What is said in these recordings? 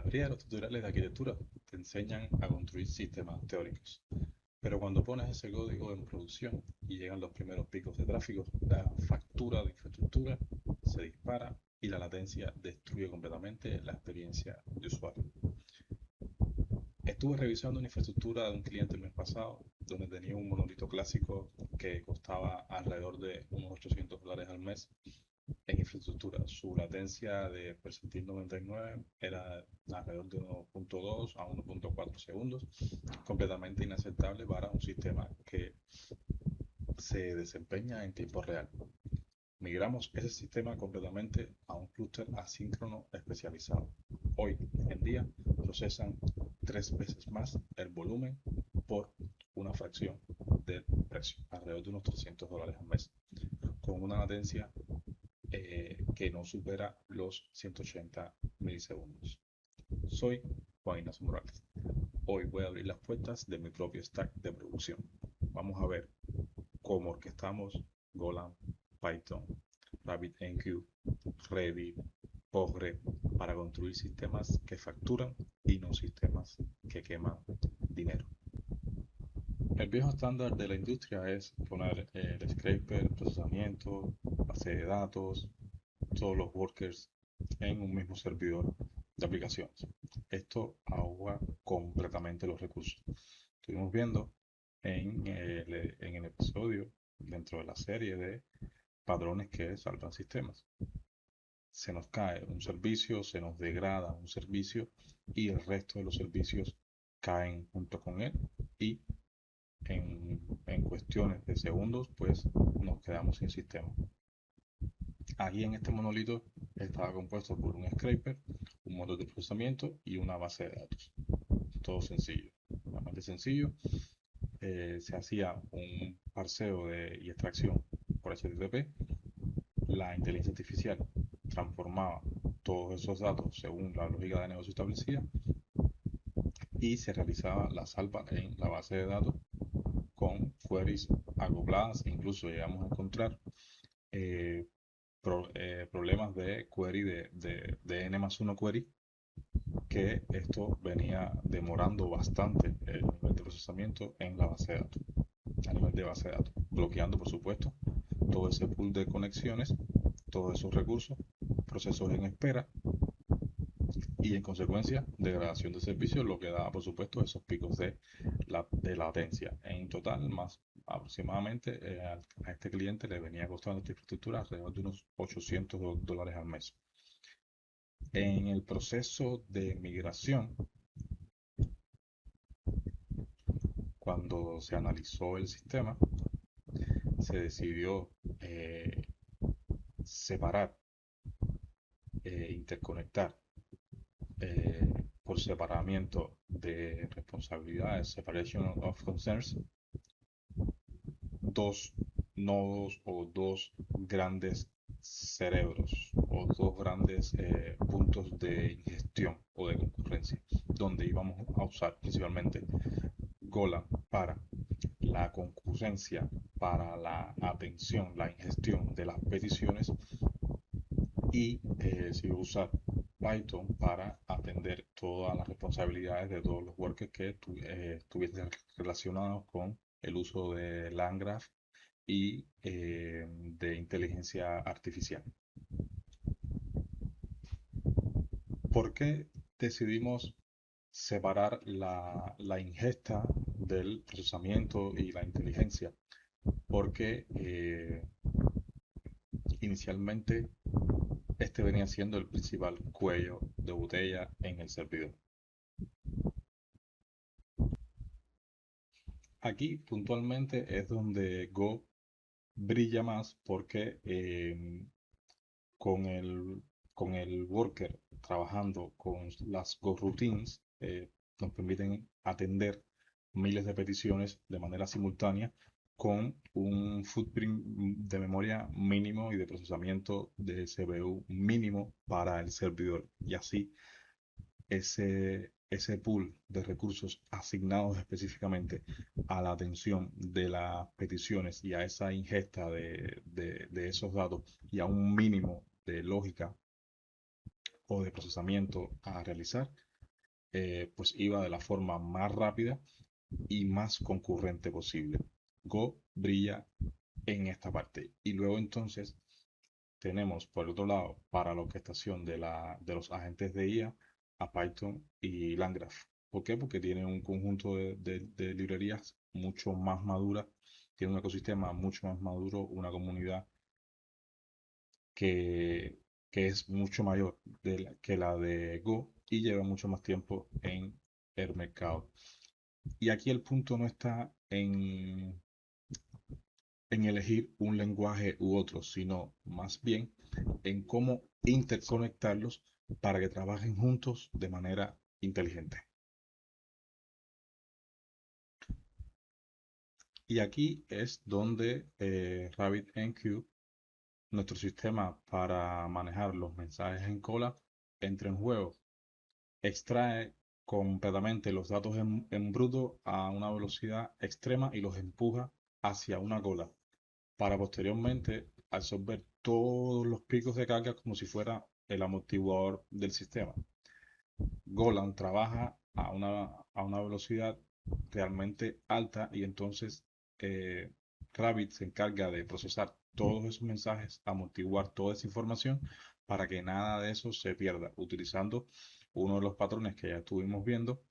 mayoría de los tutoriales de arquitectura te enseñan a construir sistemas teóricos, pero cuando pones ese código en producción y llegan los primeros picos de tráfico, la factura de infraestructura se dispara y la latencia destruye completamente la experiencia de usuario. Estuve revisando una infraestructura de un cliente el mes pasado, donde tenía un monolito clásico que costaba alrededor de unos $800 al mes en infraestructura. Su latencia de percentil 99 era alrededor de 1.2 a 1.4 segundos, completamente inaceptable para un sistema que se desempeña en tiempo real. Migramos ese sistema completamente a un clúster asíncrono especializado. Hoy en día procesan 3 veces más el volumen por una fracción del precio, alrededor de unos $300 al mes, con una latencia que no supera los 180 milisegundos. Soy Juan Ignacio Morales. Hoy voy a abrir las puertas de mi propio stack de producción. Vamos a ver cómo orquestamos Golang, Python, RabbitMQ, Revit, Postgre para construir sistemas que facturan y no sistemas que queman dinero. El viejo estándar de la industria es poner el scraper, procesamiento, base de datos, todos los workers en un mismo servidor de aplicaciones. Esto ahoga completamente los recursos. Estuvimos viendo en el episodio dentro de la serie de padrones que salvan sistemas. Se nos cae un servicio, se nos degrada un servicio y el resto de los servicios caen junto con él y en cuestiones de segundos pues nos quedamos sin sistema. Aquí en este monolito estaba compuesto por un scraper, un motor de procesamiento y una base de datos. Todo sencillo, realmente sencillo. Se hacía un parseo y extracción por HTTP. La inteligencia artificial transformaba todos esos datos según la lógica de negocio establecida y se realizaba la salva en la base de datos con queries acopladas. Incluso llegamos a encontrar eh, problemas de query de n+1 query, que esto venía demorando bastante el nivel de procesamiento en la base de datos, a nivel de base de datos, bloqueando por supuesto todo ese pool de conexiones, todos esos recursos, procesos en espera y en consecuencia degradación de servicios, lo que da por supuesto esos picos de latencia. En total, más aproximadamente a este cliente le venía costando esta infraestructura alrededor de unos $800 al mes. En el proceso de migración, cuando se analizó el sistema, se decidió separar, interconectar por separamiento de responsabilidades, separation of concerns, dos nodos o dos grandes cerebros o dos grandes puntos de ingestión o de concurrencia, donde íbamos a usar principalmente Golang para la concurrencia, para la atención, la ingestión de las peticiones y se iba a usar Python para atender todas las responsabilidades de todos los workers que estuviesen relacionados con el uso de LangGraph y de inteligencia artificial. ¿Por qué decidimos separar la ingesta del procesamiento y la inteligencia? Porque inicialmente este venía siendo el principal cuello de botella en el servidor. Aquí puntualmente es donde Go brilla más porque con con el worker trabajando con las Go routines nos permiten atender miles de peticiones de manera simultánea con un footprint de memoria mínimo y de procesamiento de CPU mínimo para el servidor. Y así ese pool de recursos asignados específicamente a la atención de las peticiones y a esa ingesta de esos datos y a un mínimo de lógica o de procesamiento a realizar, pues iba de la forma más rápida y más concurrente posible. Go brilla en esta parte. Y luego entonces tenemos por el otro lado para la orquestación de los agentes de IA a Python y LangGraph. ¿Por qué? Porque tiene un conjunto de librerías mucho más maduras, tiene un ecosistema mucho más maduro, una comunidad que, que es mucho mayor que la de Go y lleva mucho más tiempo en el mercado. Y aquí el punto no está en elegir un lenguaje u otro, sino más bien en cómo interconectarlos para que trabajen juntos de manera inteligente. Y aquí es donde RabbitMQ, nuestro sistema para manejar los mensajes en cola, entra en juego. Extrae completamente los datos en bruto a una velocidad extrema y los empuja hacia una cola para posteriormente absorber todos los picos de carga como si fuera el amortiguador del sistema. Golan trabaja a una velocidad realmente alta y entonces eh, Rabbit se encarga de procesar todos esos mensajes, amortiguar toda esa información para que nada de eso se pierda, utilizando uno de los patrones que ya estuvimos viendo,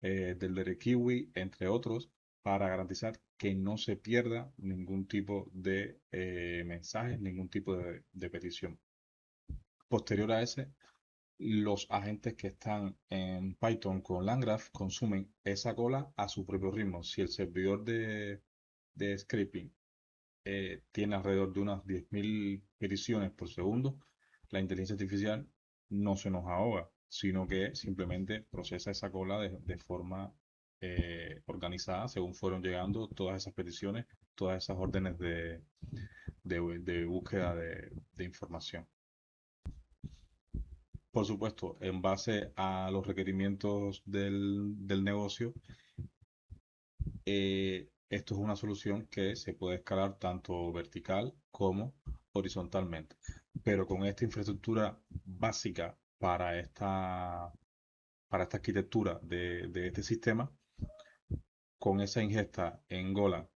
del de Kiwi, entre otros, para garantizar que no se pierda ningún tipo de mensaje, ningún tipo de petición. Posterior a ese, los agentes que están en Python con LangGraph consumen esa cola a su propio ritmo. Si el servidor de scripting tiene alrededor de unas 10.000 peticiones por segundo, la inteligencia artificial no se nos ahoga, sino que simplemente procesa esa cola de forma organizada según fueron llegando todas esas peticiones, todas esas órdenes de búsqueda de información. Por supuesto, en base a los requerimientos del negocio, esto es una solución que se puede escalar tanto vertical como horizontalmente. Pero con esta infraestructura básica para esta arquitectura de este sistema, con esa ingesta en Golang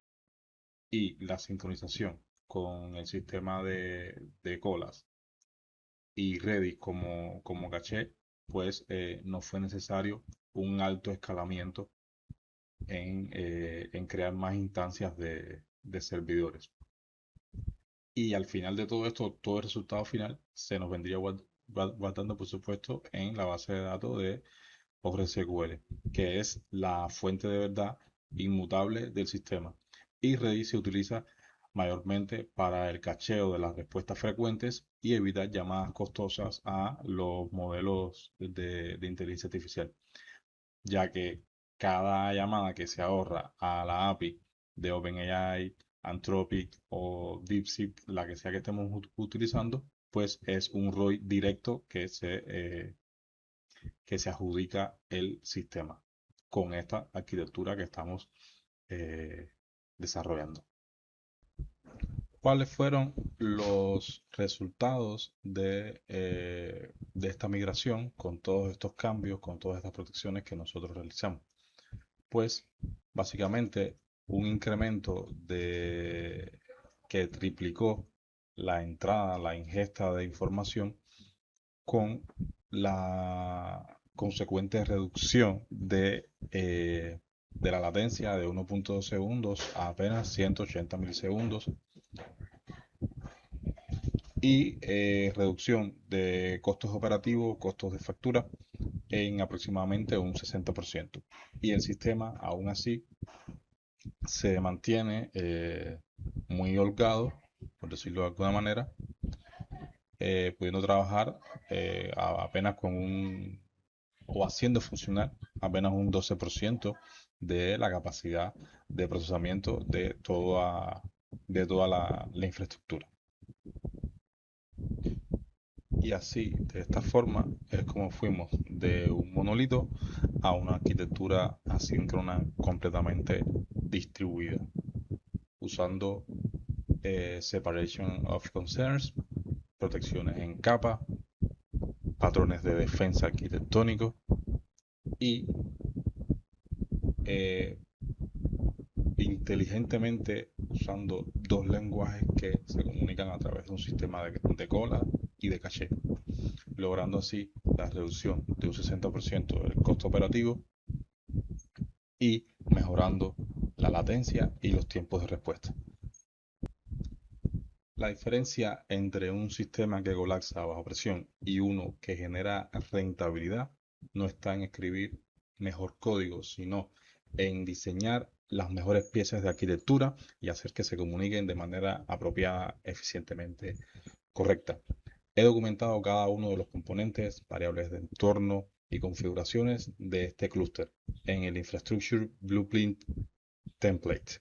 y la sincronización con el sistema de colas y Redis como caché, pues no fue necesario un alto escalamiento en crear más instancias de servidores. Y al final de todo esto, todo el resultado final se nos vendría guardando, por supuesto, en la base de datos de PostgreSQL, que es la fuente de verdad inmutable del sistema. Y Redis se utiliza mayormente para el cacheo de las respuestas frecuentes y evitar llamadas costosas a los modelos de inteligencia artificial, ya que cada llamada que se ahorra a la API de OpenAI, Anthropic o DeepSeek, la que sea que estemos utilizando, pues es un ROI directo que se adjudica el sistema con esta arquitectura que estamos eh, desarrollando. ¿Cuáles fueron los resultados de esta migración con todos estos cambios, con todas estas protecciones que nosotros realizamos? Pues básicamente un incremento que triplicó la entrada, la ingesta de información con la consecuente reducción de la latencia de 1.2 segundos a apenas 180 milisegundos y reducción de costos operativos, costos de factura en aproximadamente un 60%. Y el sistema aún así se mantiene muy holgado, por decirlo de alguna manera, pudiendo trabajar apenas con o haciendo funcionar apenas un 12% de la capacidad de procesamiento de toda la infraestructura. Y así, de esta forma, es como fuimos de un monolito a una arquitectura asíncrona completamente distribuida, usando separation of concerns, protecciones en capa, patrones de defensa arquitectónicos y eh, inteligentemente usando dos lenguajes que se comunican a través de un sistema de cola y de caché, logrando así la reducción de un 60% del costo operativo y mejorando la latencia y los tiempos de respuesta. La diferencia entre un sistema que colapsa bajo presión y uno que genera rentabilidad no está en escribir mejor código, sino en diseñar las mejores piezas de arquitectura y hacer que se comuniquen de manera apropiada, eficientemente correcta. He documentado cada uno de los componentes, variables de entorno y configuraciones de este clúster en el Infrastructure Blueprint Template.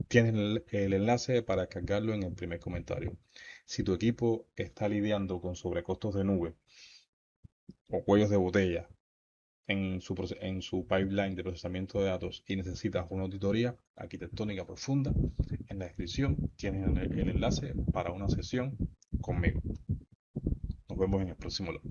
Tienes el enlace para cargarlo en el primer comentario. Si tu equipo está lidiando con sobrecostos de nube o cuellos de botella en su pipeline de procesamiento de datos y necesitas una auditoría arquitectónica profunda, en la descripción tienes el enlace para una sesión conmigo. Nos vemos en el próximo log.